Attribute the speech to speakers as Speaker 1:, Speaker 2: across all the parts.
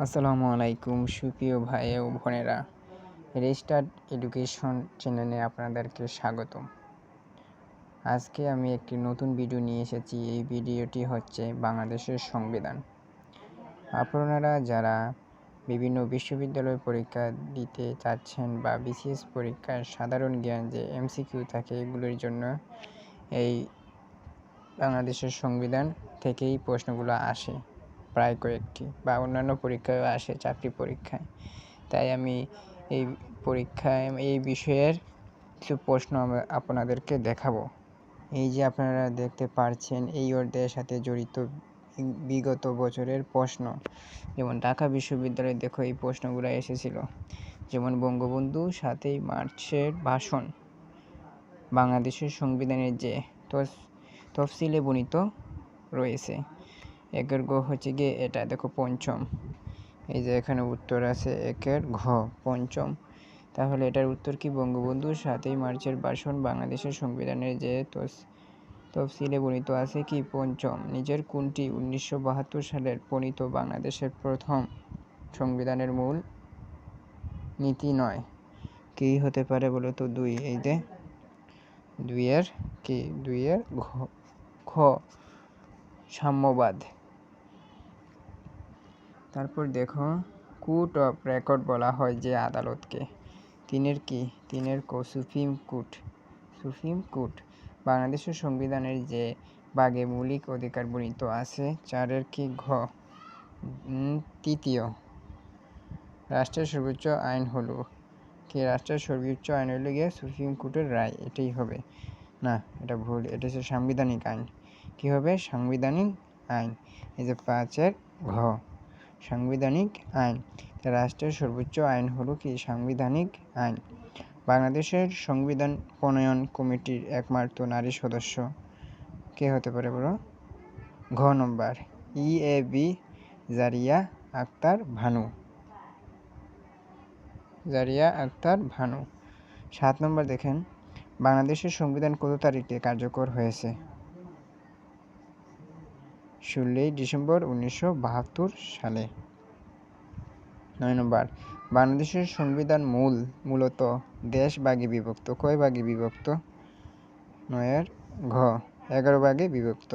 Speaker 1: আসসালামু আলাইকুম সুপ্রিয় ভাই ও বোনেরা, রেজিস্টার্ড এডুকেশন চ্যানেলে আপনাদেরকে স্বাগতম। আজকে আমি একটি নতুন ভিডিও নিয়ে এসেছি। এই ভিডিওটি হচ্ছে বাংলাদেশের সংবিধান। আপনারা যারা বিভিন্ন বিশ্ববিদ্যালয় পরীক্ষা দিতে চাচ্ছেন বা বিসিএস পরীক্ষার সাধারণ জ্ঞান যে এমসিকিউ থাকে, এগুলোর জন্য এই বাংলাদেশের সংবিধান থেকেই প্রশ্নগুলো আসে, প্রায় কয়েকটি, বা অন্যান্য পরীক্ষায়ও আসে, চাকরি পরীক্ষায়। তাই আমি এই বিষয়ের কিছু প্রশ্ন আপনাদেরকে দেখাবো। এই যে আপনারা দেখতে পাচ্ছেন, এই অধ্যায়ের সাথে জড়িত বিগত বছরের প্রশ্ন। যেমন ঢাকা বিশ্ববিদ্যালয়ে দেখো এই প্রশ্নগুলো এসেছিল। যেমন বঙ্গবন্ধু 7ই মার্চের ভাষণ বাংলাদেশের সংবিধানের যে তফসিলে বর্ণিত রয়েছে। একের গ হচ্ছে গিয়ে এটা দেখো পঞ্চম। এই যে এখানে উত্তর আছে একের ঘ পঞ্চম। তাহলে এটার উত্তর কি? বঙ্গবন্ধু 7ই মার্চের ভাষণ বাংলাদেশের সংবিধানের যে তফসিলে বর্ণিত আছে কি পঞ্চম। নিজের কোনটি 1972 সালের প্রণীত বাংলাদেশের প্রথম সংবিধানের মূল নীতি নয়? কি হতে পারে বলো তো? 2। এই যে 2-এর কি? 2-এর খ সাম্যবাদ। তারপর দেখো, কোর্ট অফ রেকর্ড বলা হয় যে আদালতকে। 3-এর কি? 3-এর ক সুপ্রিম কোর্ট। বাংলাদেশের সংবিধানের যে ভাগে মৌলিক অধিকার বর্ণিত আছে। 4-এর কি? ঘ তৃতীয়। রাষ্ট্রের সর্বোচ্চ আইন হলো কি? রাষ্ট্রের সর্বোচ্চ আইন হলো গিয়ে সুপ্রিম কোর্টের রায়। এটাই হবে না, এটা ভুল। এটা হচ্ছে সাংবিধানিক আইন। কি হবে? সাংবিধানিক আইন। এই যে 5-এর ঘ সাংবিধানিক আইন। রাষ্ট্রের সর্বোচ্চ আইন হলো কি? সাংবিধানিক আইন। বাংলাদেশের সংবিধান প্রণয়ন কমিটির একমাত্র নারী সদস্য কে হতে পারে বলো? ঘ নম্বর EAB জারিয়া আক্তার ভানু। 7 নম্বর দেখেন, বাংলাদেশের সংবিধান কত তারিখে কার্যকর হয়েছে? 16 ডিসেম্বর 1972 সালে। 9 নম্বর, বাংলাদেশের সংবিধান মূলত দেশ ভাগে বিভক্ত। কয় ভাগে বিভক্ত? 9-এর ঘ 11 ভাগে বিভক্ত।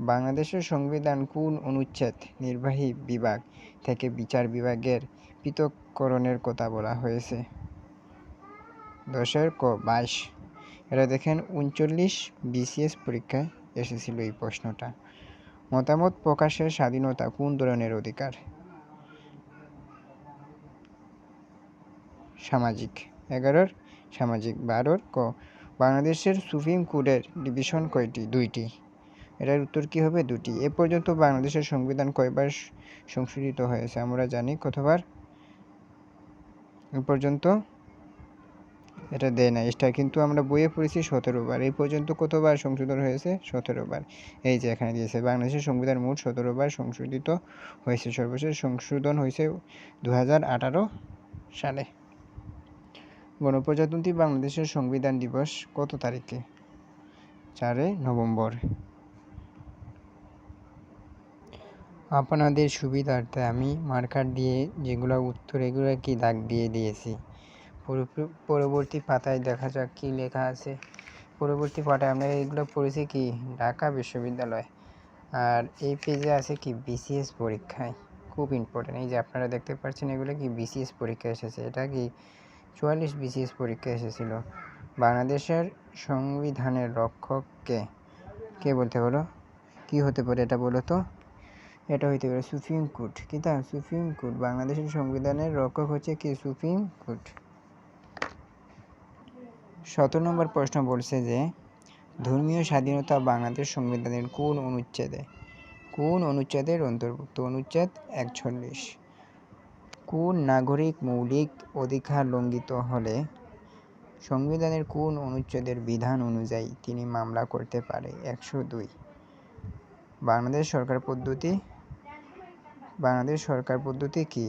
Speaker 1: বাংলাদেশের সংবিধান কোন অনুচ্ছেদ নির্বাহী বিভাগ থেকে বিচার বিভাগের পৃথককরণের কথা বলা হয়েছে? 10-এর ক 22। এটা দেখেন 39 বিসিএস পরীক্ষায় এসেছিল এই প্রশ্নটা। মতামত প্রকাশের স্বাধীনতা কোন ধরনের অধিকার? সামাজিক। 11-এর সামাজিক। 12-এর ক বাংলাদেশের সুপ্রিম কোর্টের ডিভিশন কয়টি? 2টি। এটার উত্তর কি হবে? 2টি। এ পর্যন্ত বাংলাদেশের সংবিধান কয়বার সংশোধিত হয়েছে? আমরা জানি কতবার। এ পর্যন্ত এটা দেয় না, এটা কিন্তু আমরা বইয়ে পড়েছি 17 বার। এই পর্যন্ত কতবার সংশোধন হয়েছে? 17 বার। এই যে এখানে দিয়েছে, বাংলাদেশের সংবিধান মোট 17 বার সংশোধিত হয়েছে। সর্বশেষ সংশোধন হয়েছে 2018 সালে। গণপ্রজাতন্ত্রী বাংলাদেশের সংবিধান দিবস কত তারিখে? 4 নভেম্বর। আপনাদের সুবিধার্থে আমি মার্কার দিয়ে যেগুলো উত্তর, এগুলো কি দাগ দিয়ে দিয়েছি। পরবর্তী পাতায় দেখা যাক কি লেখা আছে। পরবর্তী পাতায় আমরা এগুলো পড়েছি কি? ঢাকা বিশ্ববিদ্যালয়। আর এই পেজে আছে কি? বিসিএস পরীক্ষায় খুব ইম্পর্টেন্ট। এই যে আপনারা দেখতে পাচ্ছেন, এগুলো কি বিসিএস পরীক্ষা এসেছে। এটা কি 44 বিসিএস পরীক্ষা এসেছিল। বাংলাদেশের সংবিধানের রক্ষক কে বলতে হলো? কি হতে পারে এটা বলো তো? এটা হইতে পারে সুপ্রিম কোর্ট। কিন্তু সুপ্রিম কোর্ট, বাংলাদেশের সংবিধানের রক্ষক হচ্ছে কি? Supreme court. 17 নম্বর প্রশ্ন বলছে যে ধর্মীয় স্বাধীনতা বাংলাদেশ সংবিধানের কোন অনুচ্ছেদের অন্তর্ভুক্ত? অনুচ্ছেদ 41। কোন নাগরিক মৌলিক অধিকার লঙ্ঘিত হলে সংবিধানের কোন অনুচ্ছেদের বিধান অনুযায়ী তিনি মামলা করতে পারে? 102। বাংলাদেশ সরকার পদ্ধতি কি?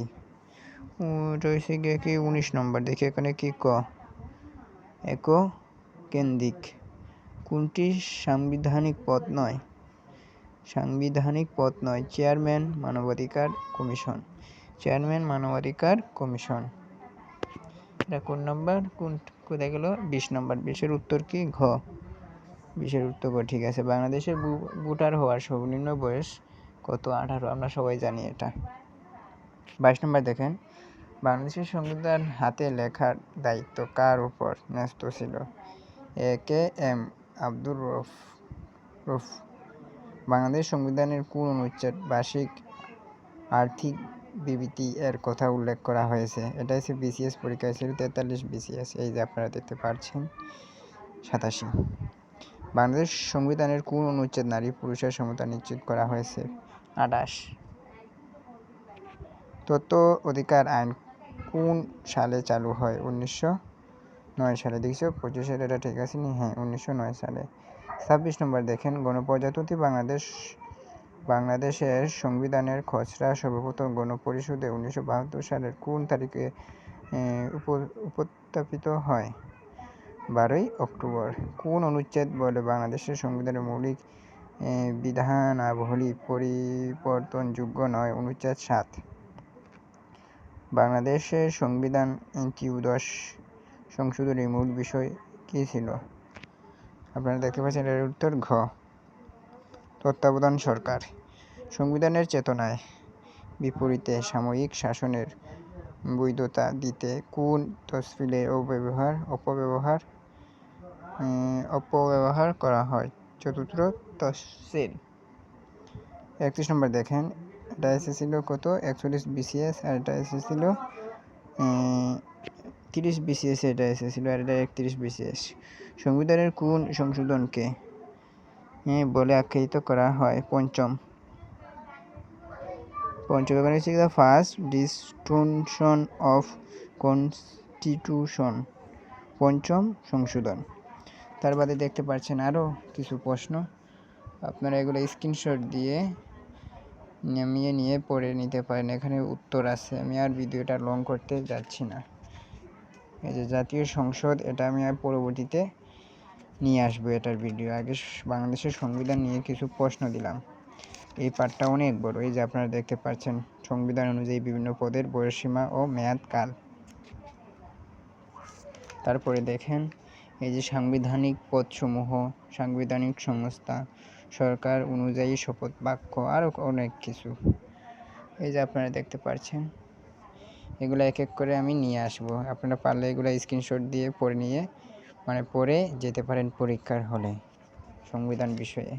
Speaker 1: রয়েছে গিয়ে কি 19 নম্বর। দেখি এখানে কি ক এককেন্দ্রিক। কোনটি সাংবিধানিক পদ নয়? চেয়ারম্যান মানবাধিকার কমিশন। চেয়ারম্যান মানবাধিকার কমিশন। এটা কোন নাম্বার, কোথায় গেল? 20 নম্বর। 20-এর উত্তর কি? ঘ। 20-এর উত্তর ঘ। ঠিক আছে। বাংলাদেশের ভোটার হওয়ার সর্বনিম্ন বয়স কত? 18। আমরা সবাই জানি এটা। 22 নম্বর দেখেন, বাংলাদেশের সংবিধান হাতে লেখার দায়িত্ব কার উপর ন্যস্ত ছিল? এ কে এম আব্দুর রউফ। বাংলাদেশ সংবিধানের কোন অনুচ্ছেদ বার্ষিক আর্থিক বিবৃতি এর কথা উল্লেখ করা হয়েছে? এটা হচ্ছে বিসিএস পরীক্ষায় ছিল 43 বিসিএস। এই যে আপনারা দেখতে পাচ্ছেন 87। বাংলাদেশ সংবিধানের কোন অনুচ্ছেদ নারী পুরুষের সমতা নিশ্চিত করা হয়েছে? 28। তথ্য অধিকার আইন কোন সালে চালু হয়? 1909 সালে। দেখছো 25-এর এটা ঠিক আছে নি? হ্যাঁ, 1909 সালে। 26 নম্বর দেখেন, গণপ্রজাতন্ত্রী বাংলাদেশের সংবিধানের খসড়া সর্বপ্রথম গণপরিষদে 1972 সালের কোন তারিখে উপস্থাপিত হয়? 12ই অক্টোবর। কোন অনুচ্ছেদ বলে বাংলাদেশের সংবিধানের মৌলিক বিধানাবলী পরিবর্তনযোগ্য নয়? অনুচ্ছেদ 7। বাংলাদেশের সংবিধান ত্রয়োদশ সংশোধনীর মূল বিষয় কী ছিল? আপনারা দেখতে পাচ্ছেন এর উত্তর ঘ। তত্ত্বাবধান সরকার। সংবিধানের চেতনায় বিপরীতে সাময়িক শাসনের বৈধতা দিতে কোন তফসিলের অপব্যবহার করা হয়? 4র্থ তফসিল। 31 নম্বর দেখেন, এটা এসেছিল কত? 41 বিসিএস, আর এটা এসেছিল 30 বিসিএস। এটা এসেছিল, আর এটা 31 বিসিএস। সংবিধানের কোন সংশোধনকে বলে আখ্যায়িত করা হয়? পঞ্চম। এখানে হচ্ছে ফার্স্ট ডিস্টিংশন অফ কনস্টিটিউশন, পঞ্চম সংশোধন। তার বাদে দেখতে পাচ্ছেন আরও কিছু প্রশ্ন, আপনারা এগুলো স্ক্রিনশট দিয়ে নামিয়ে নিয়ে পড়ে নিতে পারেন। এখানে উত্তর আছে। আমি আর ভিডিওটা লং করতে যাচ্ছি না। এই যে জাতীয় সংসদ, এটা আমি আর পরবর্তীতে নিয়ে আসবো এটার ভিডিও। আগে বাংলাদেশের সংবিধান নিয়ে কিছু প্রশ্ন দিলাম। এই পার্টটা অনেক বড়। এই যে আপনারা দেখতে পাচ্ছেন সংবিধান অনুযায়ী বিভিন্ন পদের বয়সসীমা ও মেয়াদকাল। তারপরে দেখেন এই যে সাংবিধানিক পদসমূহ, সাংবিধানিক সংস্থা, সরকার অনুযায়ী শপথ বাক্য, আরও অনেক কিছু। এই যে আপনারা দেখতে পাচ্ছেন, এগুলো এক এক করে আমি নিয়ে আসবো। আপনারা পারলে এগুলো স্ক্রিনশট দিয়ে পড়ে যেতে পারেন পরীক্ষার হলে সংবিধান বিষয়ে।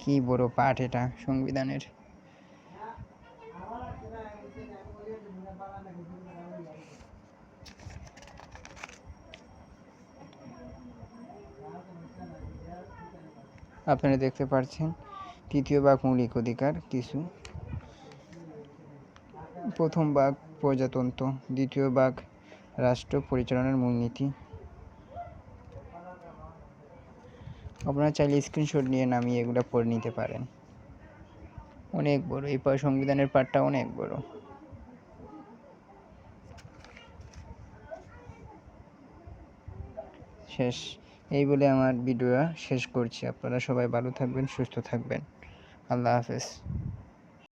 Speaker 1: কি বড় পাঠ এটা সংবিধানের। আপনারা দেখতে পাচ্ছেন তৃতীয় ভাগ মৌলিক অধিকার কিছু। প্রথম ভাগ প্রজাতন্ত্র, দ্বিতীয় ভাগ রাষ্ট্র পরিচালনার মূলনীতি। আপনারা চাইলে স্ক্রিনশট নিয়ে নামিয়ে এগুলো পড়ে নিতে পারেন। অনেক বড় এই সংবিধানের পার্টটা, অনেক বড়। শেষ। এই বলে আমার ভিডিও শেষ করছি। আপনারা সবাই ভালো থাকবেন, সুস্থ থাকবেন। আল্লাহ হাফেজ।